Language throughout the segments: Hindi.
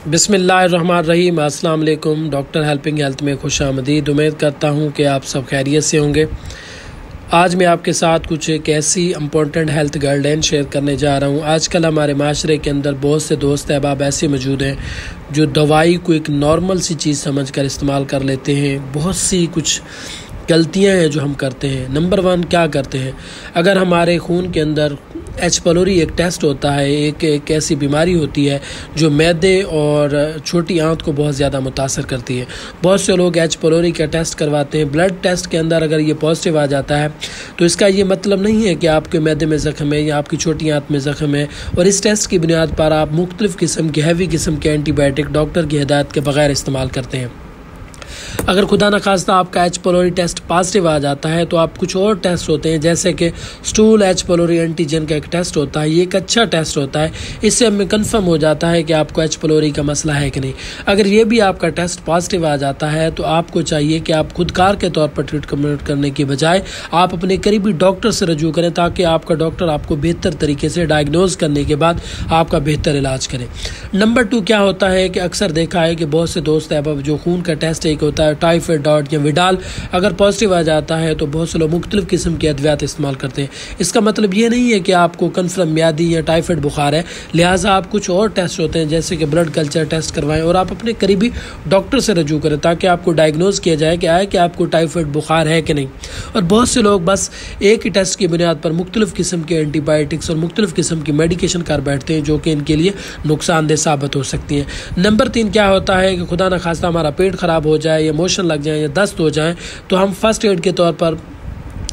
बिस्मिल्लाहिर्रहमानिर्रहीम। अस्सलाम वालेकुम। डॉक्टर हेल्पिंग हेल्थ में खुशामदीद। उम्मीद करता हूँ कि आप सब खैरियत से होंगे। आज मैं आपके साथ कुछ एक ऐसी इम्पोर्टेंट हेल्थ गाइडलाइन शेयर करने जा रहा हूँ। आजकल हमारे माशरे के अंदर बहुत से दोस्त अहबाब ऐसे मौजूद हैं जो दवाई को एक नॉर्मल सी चीज़ समझकर इस्तेमाल कर लेते हैं। बहुत सी कुछ गलतियां हैं जो हम करते हैं। नंबर 1 क्या करते हैं, अगर हमारे खून के अंदर एच पलोरी एक टेस्ट होता है, एक ऐसी बीमारी होती है जो मैदे और छोटी आंत को बहुत ज़्यादा मुतासर करती है। बहुत से लोग एच पलोरी का टेस्ट करवाते हैं। ब्लड टेस्ट के अंदर अगर ये पॉजिटिव आ जाता है तो इसका ये मतलब नहीं है कि आपके मैदे में ज़ख्म है या आपकी छोटी आंत में ज़ख्म है, और इस टेस्ट की बुनियाद पर आप मुख्तलिफ़ किस्म के हैवी किस्म के एंटीबायोटिक डॉक्टर की हिदायत के बगैर इस्तेमाल करते हैं। अगर खुदा न खास्ता आपका एच पलोरी टेस्ट पॉजिटिव आ जाता है तो आप कुछ और टेस्ट होते हैं, जैसे कि स्टूल एच पलोरी एंटीजन का एक टेस्ट होता है। ये एक अच्छा टेस्ट होता है, इससे हमें कंफर्म हो जाता है कि आपको एच पलोरी का मसला है कि नहीं। अगर ये भी आपका टेस्ट पॉजिटिव आ जाता है तो आपको चाहिए कि आप खुदकार के तौर पर ट्रीटमेंट करने की बजाय आप अपने करीबी डॉक्टर से रजू करें, ताकि आपका डॉक्टर आपको बेहतर तरीके से डायग्नोज करने के बाद आपका बेहतर इलाज करें। नंबर 2 क्या होता है कि अक्सर देखा है कि बहुत से दोस्त अब जो खून का टेस्ट एक होता है टाइफाइड डॉट या विडाल, अगर पॉजिटिव आ जाता है तो बहुत से लोग मुख्तलिफ किस्म के अद्वियात इस्तेमाल करते हैं। इसका मतलब ये नहीं है कि आपको कन्फर्म म्यादी या टाइफाइड बुखार है, लिहाजा आप कुछ और टेस्ट होते हैं जैसे कि ब्लड कल्चर टेस्ट करवाएं और आप अपने करीबी डॉक्टर से रजू करें, ताकि आपको डायग्नोज किया जाए कि आपको टाइफाइड बुखार है कि नहीं। और बहुत से लोग बस एक ही टेस्ट की बुनियाद पर मुख्तलिफ किस्म के एंटीबायोटिक्स और मुख्तलिफ किस्म की मेडिकेशन कर बैठते हैं, जो कि इनके लिए नुकसानदेह साबित हो सकती हैं। नंबर 3 क्या होता है कि खुदा न खास्ता हमारा पेट ख़राब हो जाए या मोशन लग जाए या दस्त हो जाए तो हम फर्स्ट एड के तौर पर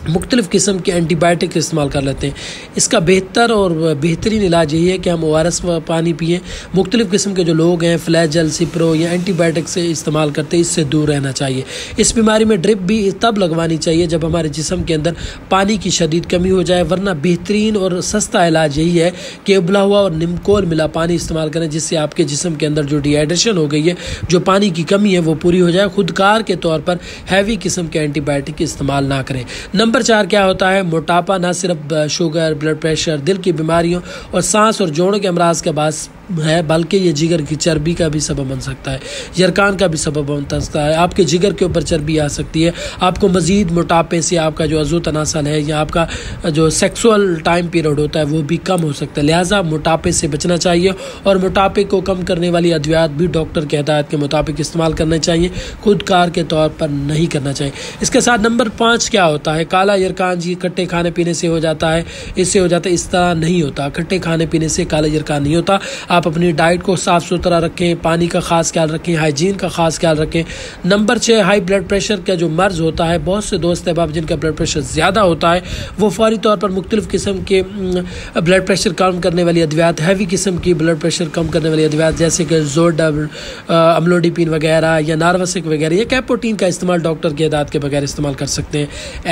मुख्तलिफ़ किस्म के एंटीबायोटिक इस्तेमाल कर लेते हैं। इसका बेहतर और बेहतरीन इलाज यही है कि हम ORS पानी पिएं। मुख्तलिफ़ किस्म के जो लोग हैं फ्लैजल, सिप्रो या एंटीबायोटिक से इस्तेमाल करते हैं, इससे दूर रहना चाहिए। इस बीमारी में ड्रिप भी तब लगवानी चाहिए जब हमारे जिस्म के अंदर पानी की शदीद कमी हो जाए, वरना बेहतरीन और सस्ता इलाज यही है कि उबला हुआ और निमकोल मिला पानी इस्तेमाल करें, जिससे आपके जिस्म के अंदर जो डिहाइड्रेशन हो गई है, जो पानी की कमी है, वो पूरी हो जाए। खुदकार के तौर पर हैवी किस्म के एंटीबायोटिक इस्तेमाल ना करें। नंबर 4 क्या होता है, मोटापा न सिर्फ शुगर, ब्लड प्रेशर, दिल की बीमारियों और सांस और जोड़ों के अमराज के बास है, बल्कि ये जिगर की चर्बी का भी सबब बन सकता है, यरकान का भी सबब बन सकता है। आपके जिगर के ऊपर चर्बी आ सकती है। आपको मजीद मोटापे से आपका जो अज़ू तनासल है या आपका जो सेक्सुअल टाइम पीरियड होता है वो भी कम हो सकता है। लिहाजा मोटापे से बचना चाहिए और मोटापे को कम करने वाली अद्वियात भी डॉक्टर की हिदायत के मुताबिक इस्तेमाल करने चाहिए, खुदकार के तौर पर नहीं करना चाहिए। इसके साथ नंबर 5 क्या होता है, काला यरकान जी खट्टे खाने पीने से हो जाता है, इससे हो जाता है। इस तरह नहीं होता, खट्टे खाने पीने से काला यरकान नहीं होता। आप अपनी डाइट को साफ़ सुथरा रखें, पानी का ख़ास ख्याल रखें, हाइजीन का ख़ास ख्याल रखें। नंबर 6 हाई ब्लड प्रेशर का जो मर्ज़ होता है, बहुत से दोस्त अहबाब जिनका ब्लड प्रेशर ज़्यादा होता है वो फौरी तौर पर मुख्तलिफ़ किस्म के ब्लड प्रेशर कम करने वाली अद्वियात, हैवी किस्म की ब्लड प्रेशर कम करने वाली अद्वियात जैसे कि जोडब, अम्लोडिपिन वगैरह या नार्वसिक वगैरह या कैपोटीन का इस्तेमाल डॉक्टर की हिदायत के बगैर इस्तेमाल कर सकते हैं।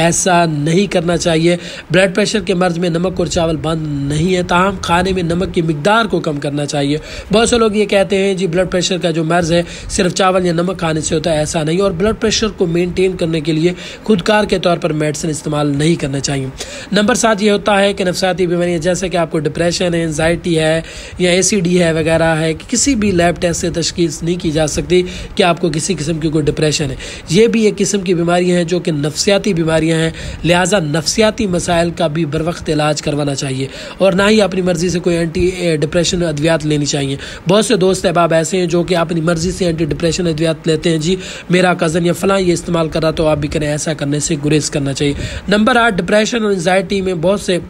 ऐसा नहीं करना चाहिए। ब्लड प्रेशर के मर्ज़ में नमक और चावल बंद नहीं है, ताहम खाने में नमक की मिकदार को कम करना चाहिए। बहुत से लोग ये कहते हैं जी ब्लड प्रेशर का जो मर्ज़ है सिर्फ चावल या नमक खाने से होता है, ऐसा नहीं। और ब्लड प्रेशर को मेंटेन करने के लिए खुदकार के तौर पर मेडिसिन इस्तेमाल नहीं करना चाहिए। नंबर 7 ये होता है कि नफसियाती बीमारियाँ जैसे कि आपको डिप्रेशन है, एंजाइटी है या ACD है वगैरह है, कि किसी भी लैब टेस्ट से तशखीस नहीं की जा सकती कि आपको किसी किस्म की कोई डिप्रेशन है। ये भी एक किस्म की बीमारियाँ हैं जो कि नफसियाती बीमारियाँ हैं, लिहाजा नफसियाती मसाइल का भी बर वक्त इलाज करवाना चाहिए और ना ही अपनी मर्ज़ी से कोई एंटी डिप्रेशन अद्वियात लेनी चाहिए। बहुत से दोस्त अहबाब ऐसे हैं जो कि अपनी मर्ज़ी से एंटी डिप्रेशन अद्वियात लेते हैं, जी मेरा कज़न या फ़लाँ ये इस्तेमाल कर रहा तो आप भी करें, ऐसा करने से गुरेज करना चाहिए। नंबर 8 डिप्रेशन और एंजाइटी में बहुत से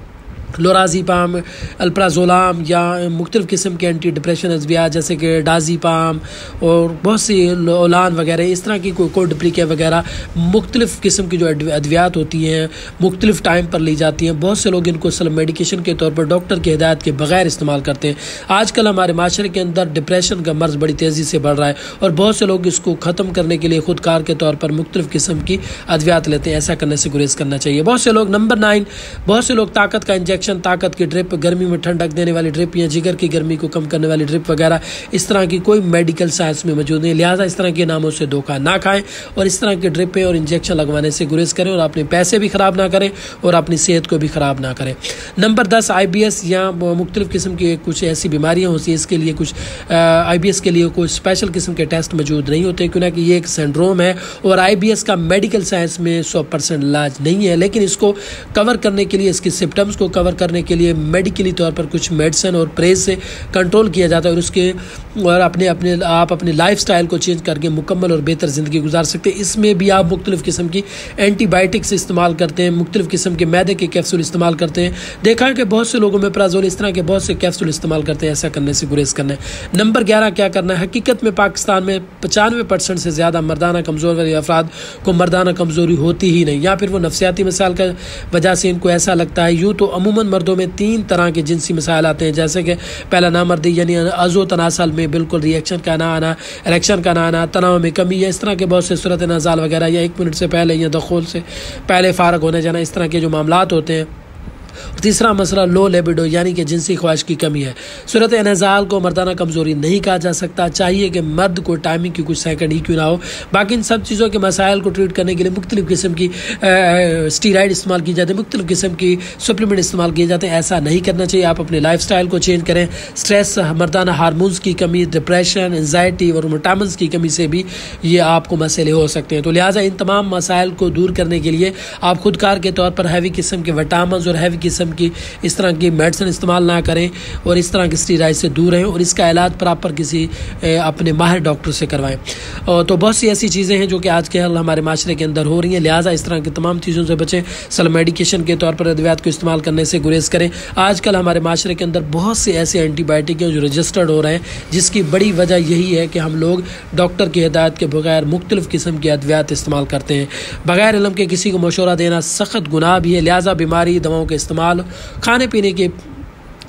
लोराज़ीपाम, अल्प्राजोलाम या मुख्तलिफ़ किस्म के एंटी डिप्रेशन अद्वियात जैसे कि डाज़ीपाम और बहुत सी ओलान वगैरह, इस तरह की कोडिप्रिके वगैरह मुख्तलिफ़ किस्म की जो अद्वियात होती हैं मुख्तलिफ़ टाइम पर ली जाती हैं। बहुत से लोग इनको सिर्फ मेडिकेशन के तौर पर डॉक्टर की हिदायत के बगैर इस्तेमाल करते हैं। आजकल हमारे माशरे के अंदर डिप्रेशन का मर्ज़ बड़ी तेज़ी से बढ़ रहा है और बहुत से लोग इसको ख़त्म करने के लिए खुदकार के तौर पर मुख्तलिफ़ किस्म की अद्वियात लेते हैं, ऐसा करने से गुरेज करना चाहिए। बहुत से लोग नंबर 9 बहुत से लोग ताकत का इंजेक्शन, ताकत की ड्रिप, गर्मी में ठंडक देने वाली ड्रिप या जिगर की गर्मी को कम करने वाली ड्रिप वगैरह इस तरह की कोई मेडिकल साइंस में मौजूद नहीं। लिहाजा इस तरह के नामों से धोखा ना खाएं और इस तरह के ड्रिपें और इंजेक्शन लगवाने से गुरेज करें और अपने पैसे भी ख़राब ना करें और अपनी सेहत को भी ख़राब ना करें। नंबर 10, IBS या मुख्तलिफ़ किस्म की कुछ ऐसी बीमारियाँ होती हैं, इसके लिए कुछ IBS के लिए कोई स्पेशल किस्म के टेस्ट मौजूद नहीं होते, क्योंकि ये एक सिंड्रोम है और IBS का मेडिकल साइंस में 100% इलाज नहीं है। लेकिन इसको कवर करने के लिए, इसके सिम्टम्स को कवर करने के लिए मेडिकली तौर पर कुछ मेडिसिन और प्रेज से कंट्रोल किया जाता है और आप अपने लाइफ स्टाइल को चेंज करके मुकम्मल और बेहतर ज़िंदगी गुजार सकते हैं। इसमें भी आप मुख्तलिफ़ किस्म की एंटीबायोटिक्स इस्तेमाल करते हैं, मुख्तलिफ़ किस्म के मैदे के कैप्सूल इस्तेमाल करते हैं। देखा है कि बहुत से लोगों में प्राजोल इस तरह के बहुत से कैप्सूल इस्तेमाल करते हैं। ऐसा करने से गुरेज करना है। नंबर 11, क्या करना है? हकीकत में पाकिस्तान में 95% से ज़्यादा मर्दाना कमज़ोर अफराद को मर्दाना कमज़ोरी होती ही नहीं, या फिर वो नफसियाती मसाइल का वजह से इनको ऐसा लगता है। यूँ तो अमूमन मर्दों में 3 तरह के जिनसी मसाइल आते हैं, जैसे कि पहला नामर्दी यानी अज़ो तनासल में बिल्कुल रिएक्शन का ना आना, इरेक्शन का ना आना, तनाव में कमी, या इस तरह के बहुत से सूरत नज़ाल वगैरह, या 1 मिनट से पहले या दखूल से पहले फ़ारग होने जाना, इस तरह के जो मामलात होते हैं। तीसरा मसला लो लिबिडो यानी कि जिनसी ख्वाहिश की कमी है। सूरत नज़ाल को मर्दाना कमज़ोरी नहीं कहा जा सकता। चाहिए कि मर्द को टाइमिंग की कुछ सेकंड ही क्यों ना हो। बाकी इन सब चीज़ों के मसाइल को ट्रीट करने के लिए मुख्तलिफ़ किस्म की स्टीराइड इस्तेमाल की जाती है, मुख्तलिफ़ किस्म की सप्लीमेंट इस्तेमाल किए जाते हैं। ऐसा नहीं करना चाहिए। आप अपने लाइफ स्टाइल को चेंज करें। स्ट्रेस, मर्दाना हारमोन्स की कमी, डिप्रेशन, एंजाइटी और विटामिन्स की कमी से भी ये आपको मसले हो सकते हैं। तो लिहाजा इन तमाम मसाइल को दूर करने के लिए आप खुदकार के तौर पर हैवी किस्म के विटामिन्स और हैवी किस्म की इस तरह की मेडिसिन इस्तेमाल ना करें और इस तरह की स्टीराइड से दूर रहें और इसका इलाज प्रॉपर किसी अपने माहिर डॉक्टर से करवाएं। तो बहुत सी ऐसी चीज़ें हैं जो कि आज के हमारे माशरे के अंदर हो रही हैं। लिहाजा इस तरह की तमाम चीज़ों से बचें। सेल्फ मेडिकेशन के तौर पर अद्वियात को इस्तेमाल करने से गुरेज करें। आजकल हमारे माशरे के अंदर बहुत से ऐसे एंटीबायोटिक हैं जो रजिस्टर्ड हो रहे हैं, जिसकी बड़ी वजह यही है कि हम लोग डॉक्टर की हिदायत के बगैर मुख्तलिफ़ किस्म के अद्वियात इस्तेमाल करते हैं। बगैर इल्म के किसी को मशवरा देना सख्त गुनाह भी है। लिहाजा बीमारी दवाओं के इस्तेमाल, खाने पीने के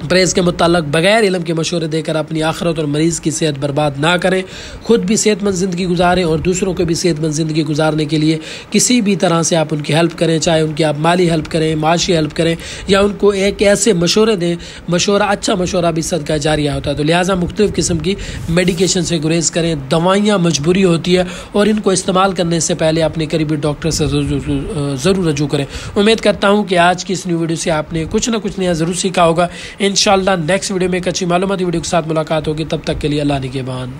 परहेज़ के मुताल्लिक़ बग़ैर इल्म के मशवरे देकर अपनी आखिरत और मरीज़ की सेहत बर्बाद ना करें। खुद भी सेहतमंद ज़िंदगी गुजारें और दूसरों को भी सेहतमंद ज़िंदगी गुजारने के लिए किसी भी तरह से आप उनकी हेल्प करें, चाहे उनकी आप माली हेल्प करें, माशी हेल्प करें, या उनको एक ऐसे मशवरे दें। मशवरा, अच्छा मशवरा भी सदका जारिया होता है। तो लिहाजा मुख्तलिफ़ किस्म की मेडिकेशन से गुरेज करें। दवाइयाँ मजबूरी होती है और इनको इस्तेमाल करने से पहले अपने करीबी डॉक्टर से ज़रूर रजू करें। उम्मीद करता हूँ कि आज की इस न्यू वीडियो से आपने कुछ ना कुछ नया ज़रूर सीखा होगा। इंशाअल्लाह नेक्स्ट वीडियो में एक अच्छी मालूमाती वीडियो के साथ मुलाकात होगी। तब तक के लिए अल्लाह निगहबान।